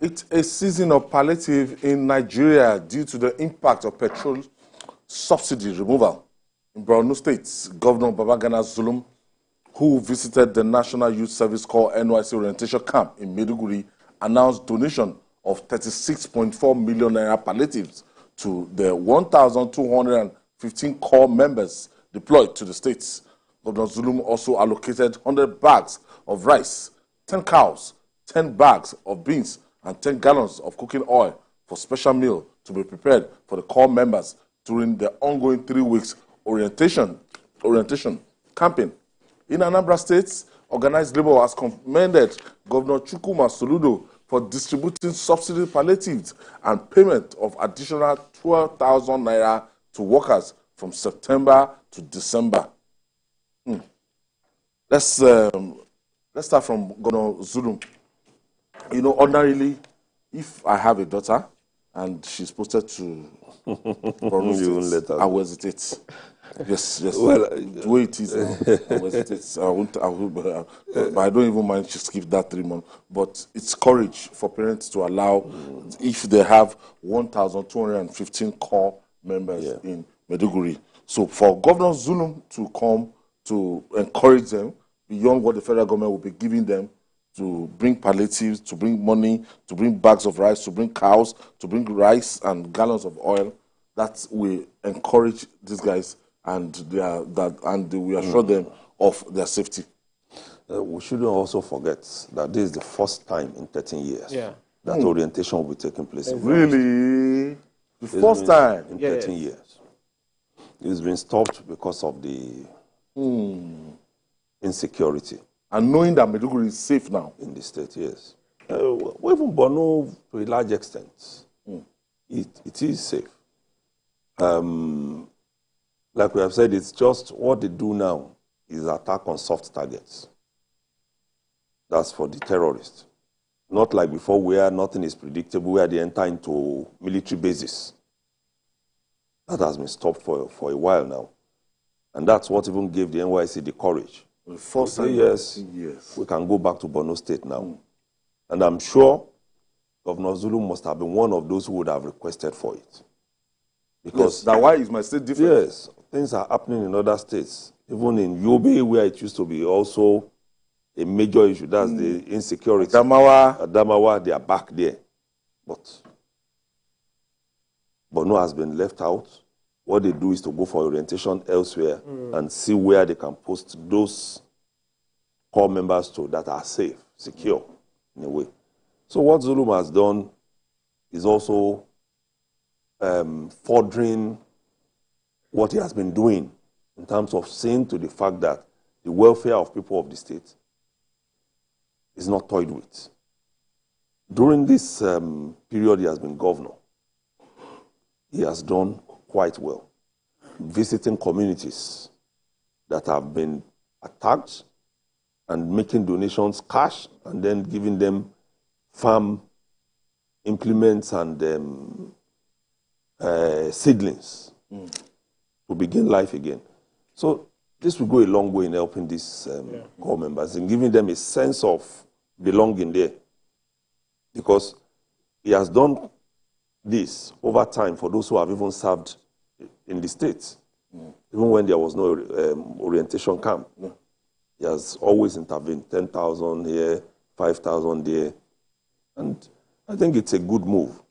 It's a season of palliative in Nigeria due to the impact of petrol subsidy removal. In Borno State, Governor Babagana Zulum, who visited the National Youth Service Corps NYC orientation camp in Maiduguri, announced donation of 36.4 million naira palliatives to the 1,215 corps members deployed to the states. Governor Zulum also allocated 100 bags of rice, 10 cows, 10 bags of beans, and 10 gallons of cooking oil for special meal to be prepared for the corps members during the ongoing 3 weeks orientation campaign. In Anambra State, organized labor has commended Governor Chukwuma Soludo for distributing subsidy palliatives and payment of additional 12,000 naira to workers from September to December. Let's start from Governor Zulum. You know, ordinarily, if I have a daughter and she's posted to Borno State, I will hesitate. Yes. Well, the way it is, I will hesitate. But I don't even mind to skip that 3 months. But it's courage for parents to allow, if they have 1,215 core members in Maiduguri. So for Governor Zulum to come to encourage them beyond what the federal government will be giving them, to bring palliatives, to bring money, to bring bags of rice, to bring cows, to bring rice and gallons of oil, that we encourage these guys and we assure them of their safety. We shouldn't also forget that this is the first time in 13 years that orientation will be taking place. Really? The first time? In 13 years. It's been stopped because of the insecurity. And knowing that Maiduguri is safe now? In the state, yes. Even Borno, to a large extent, it is safe. Like we have said, it's just what they do now is attack on soft targets. That's for the terrorists. Not like before where nothing is predictable, where they enter into military bases. That has been stopped for a while now. And that's what even gave the NYC the courage. The first time yes, we can go back to Borno State now. And I'm sure Governor Zulum must have been one of those who would have requested for it. Because that's why is my state different? Yes, things are happening in other states. Even in Yobe, where it used to be also a major issue, that's the insecurity. Adamawa, they are back there. But Borno has been left out. What they do is to go for orientation elsewhere and see where they can post those core members to that are safe, secure, in a way. So what Zulum has done is also furthering what he has been doing in terms of seeing to the fact that the welfare of people of the state is not toyed with. During this period he has been governor, he has done quite well, visiting communities that have been attacked and making donations cash and then giving them farm implements and seedlings to begin life again. So this will go a long way in helping these corps members and giving them a sense of belonging there, because he has done this over time for those who have even served in the States, even when there was no orientation camp. He has always intervened, 10,000 here, 5,000 there. And I think it's a good move.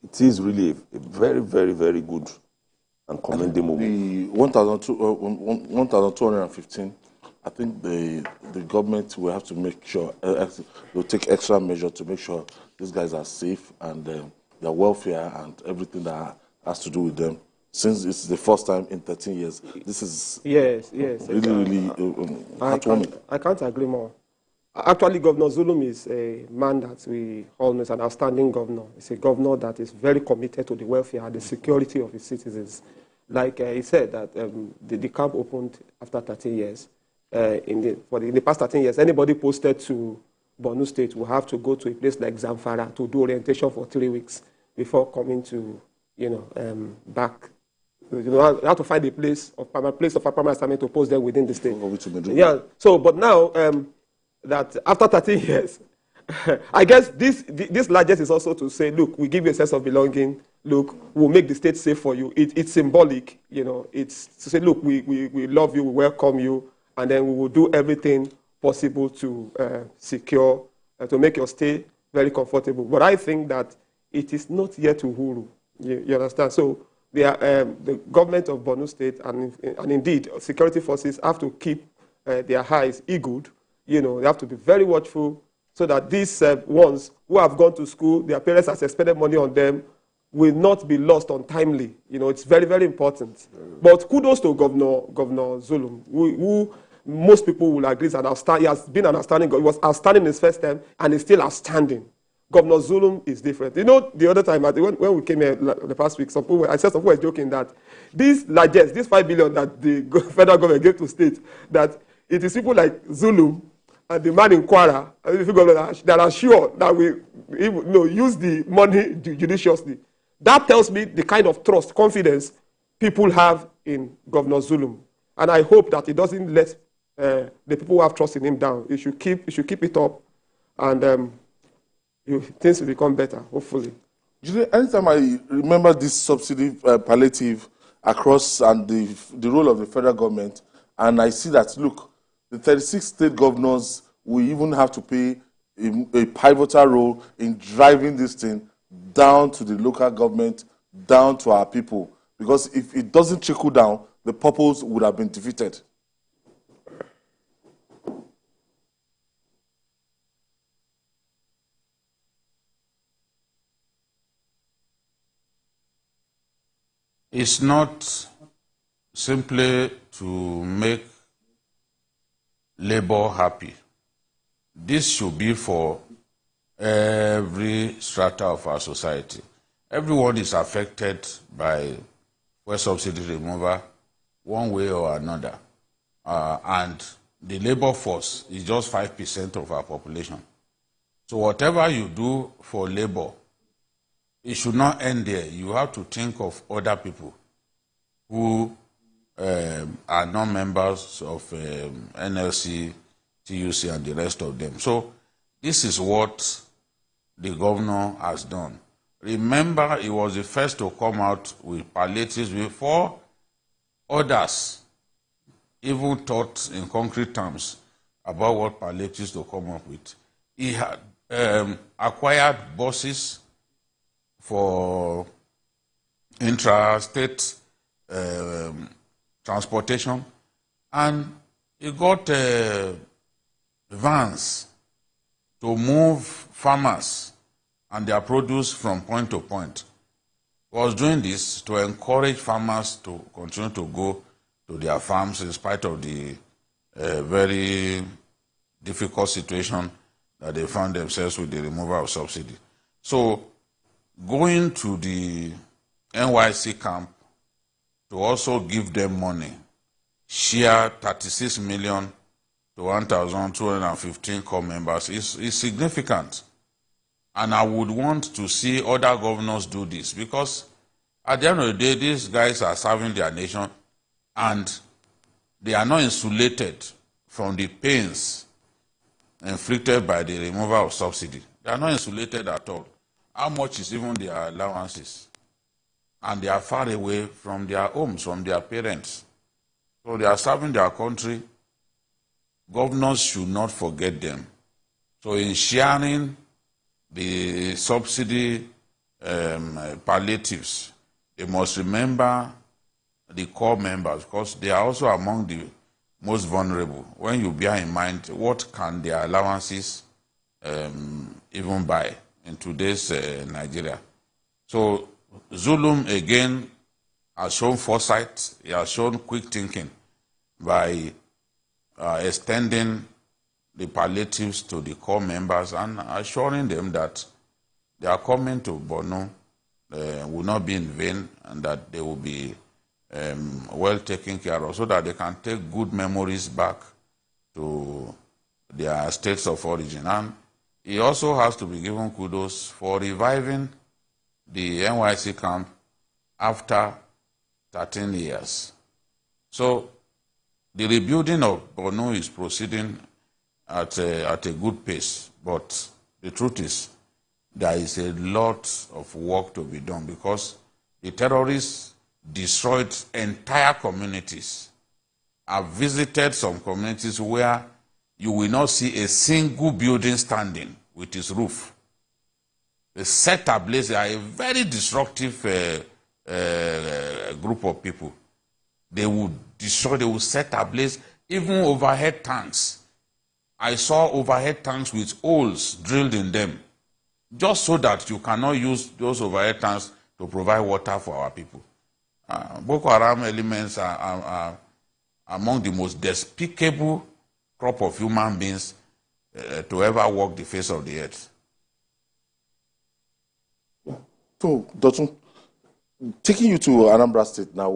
It is really a very, very, very good and commendable move. The 1,215, I think the government will have to make sure, will take extra measure to make sure these guys are safe and their welfare and everything that has to do with them. Since it's the first time in 13 years, this is really heartwarming. I can't agree more. Actually, Governor Zulum is a man that we all know is an outstanding governor. He's a governor that is very committed to the welfare and the security of his citizens. Like he said, that the camp opened after 13 years. In the past 13 years, anybody posted to Borno State will have to go to a place like Zamfara to do orientation for 3 weeks before coming to, back. You have to find a place of permanent assignment to post them within the state. Yeah. So, but now that after 13 years, I guess this largesse is also to say, look, we give you a sense of belonging. Look, we'll make the state safe for you. It's symbolic, you know. It's to say, look, we love you, we welcome you, and then we will do everything possible to secure, to make your stay very comfortable. But I think that it is not yet Uhuru. You understand? So the government of Borno State and indeed security forces have to keep their eyes eagled. You know, they have to be very watchful so that these ones who have gone to school, their parents have expended money on them, will not be lost untimely. You know, it's very, very important. But kudos to Governor Zulum, who most people will agree is he has been an outstanding. He was outstanding his first term, and he's still outstanding. Governor Zulum is different. You know, the other time, when we came here the past week, I said some people were joking that these largesse, this 5 billion that the federal government gave to state, that it is people like Zulum and the man in Kwara, that are sure that we use the money judiciously. That tells me the kind of trust, confidence people have in Governor Zulum. And I hope that he doesn't let the people who have trust in him down. He should keep it up, and things will become better, hopefully. Anytime I remember this subsidy palliative across and the role of the federal government, and I see that, look, the 36 state governors will even have to play a pivotal role in driving this thing down to the local government, down to our people. Because if it doesn't trickle down, the purpose would have been defeated. It's not simply to make labor happy. This should be for every strata of our society. Everyone is affected by fuel subsidy removal one way or another. And the labor force is just 5% of our population. So whatever you do for labor, it should not end there. You have to think of other people who are not members of NLC, TUC, and the rest of them. So this is what the governor has done. Remember, he was the first to come out with palliatives before others even thought in concrete terms about what palliatives to come up with. He had acquired buses for intra-state transportation, and he got vans to move farmers and their produce from point to point. He was doing this to encourage farmers to continue to go to their farms in spite of the very difficult situation that they found themselves with the removal of subsidy. So going to the NYC camp to also give them money, share 36 million to 1,215 core members is significant. And I would want to see other governors do this, because at the end of the day, these guys are serving their nation and they are not insulated from the pains inflicted by the removal of subsidy. They are not insulated at all. How much is even their allowances? And they are far away from their homes, from their parents. So they are serving their country. Governors should not forget them. So in sharing the subsidy palliatives, they must remember the core members, because they are also among the most vulnerable. When you bear in mind what can their allowances even buy in today's Nigeria. So Zulum again has shown foresight, he has shown quick thinking by extending the palliatives to the core members and assuring them that their coming to Borno will not be in vain, and that they will be well taken care of, so that they can take good memories back to their states of origin. And he also has to be given kudos for reviving the NYC camp after 13 years. So the rebuilding of Borno is proceeding at a good pace, but the truth is, there is a lot of work to be done because the terrorists destroyed entire communities. I've visited some communities where you will not see a single building standing with its roof. They set ablaze. They are a very destructive group of people. They will destroy, they will set ablaze even overhead tanks. I saw overhead tanks with holes drilled in them, just so that you cannot use those overhead tanks to provide water for our people. Boko Haram elements are among the most despicable crop of human beings to ever walk the face of the earth. So, Dotun, taking you to Anambra State now.